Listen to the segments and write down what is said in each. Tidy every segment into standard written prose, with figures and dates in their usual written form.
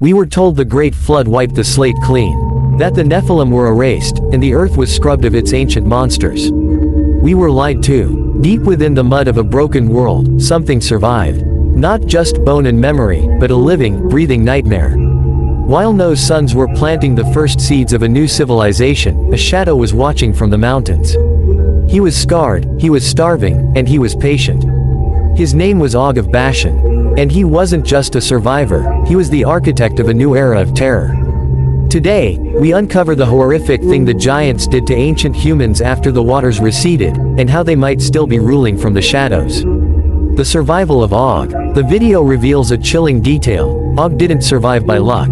We were told the Great Flood wiped the slate clean, that the Nephilim were erased, and the earth was scrubbed of its ancient monsters. We were lied to. Deep within the mud of a broken world, something survived. Not just bone and memory, but a living, breathing nightmare. While no suns were planting the first seeds of a new civilization, a shadow was watching from the mountains. He was scarred, he was starving, and he was patient. His name was Og of Bashan. And he wasn't just a survivor, he was the architect of a new era of terror. Today, we uncover the horrific thing the giants did to ancient humans after the waters receded, and how they might still be ruling from the shadows. The survival of Og. The video reveals a chilling detail. Og didn't survive by luck.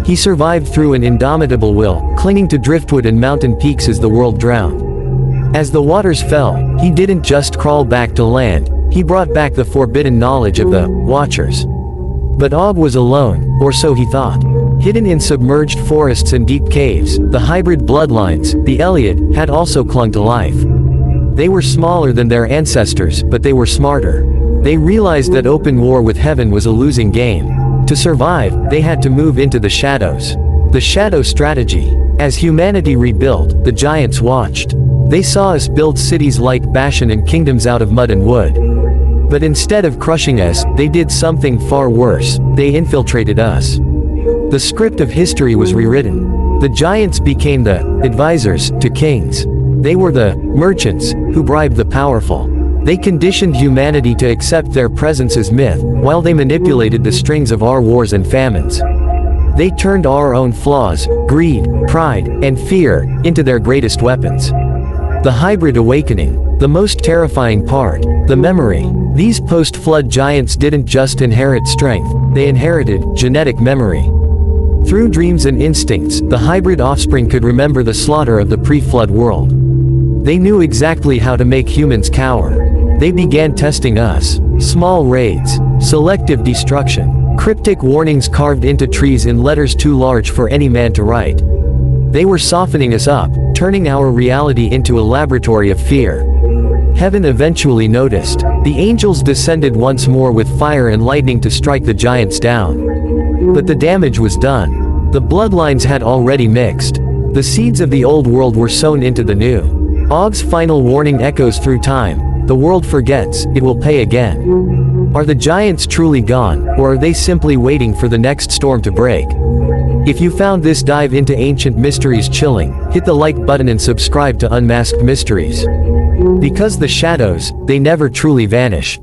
He survived through an indomitable will, clinging to driftwood and mountain peaks as the world drowned. As the waters fell, he didn't just crawl back to land, he brought back the forbidden knowledge of the Watchers. But Og was alone, or so he thought. Hidden in submerged forests and deep caves, the hybrid bloodlines, the Elioud, had also clung to life. They were smaller than their ancestors, but they were smarter. They realized that open war with heaven was a losing game. To survive, they had to move into the shadows. The shadow strategy. As humanity rebuilt, the giants watched. They saw us build cities like Bashan and kingdoms out of mud and wood. But instead of crushing us, they did something far worse. They infiltrated us. The script of history was rewritten. The giants became the advisors to kings. They were the merchants who bribed the powerful. They conditioned humanity to accept their presence as myth, while they manipulated the strings of our wars and famines. They turned our own flaws, greed, pride, and fear, into their greatest weapons. The hybrid awakening. The most terrifying part. The memory. These post-flood giants didn't just inherit strength, they inherited genetic memory. Through dreams and instincts, the hybrid offspring could remember the slaughter of the pre-flood world. They knew exactly how to make humans cower. They began testing us. Small raids, selective destruction, cryptic warnings carved into trees in letters too large for any man to write. They were softening us up, turning our reality into a laboratory of fear. Heaven eventually noticed. The angels descended once more with fire and lightning to strike the giants down. But the damage was done. The bloodlines had already mixed. The seeds of the old world were sown into the new. Og's final warning echoes through time. The world forgets, it will pay again. Are the giants truly gone, or are they simply waiting for the next storm to break? If you found this dive into ancient mysteries chilling, hit the like button and subscribe to Unmasked Mysteries. Because the shadows, they never truly vanish.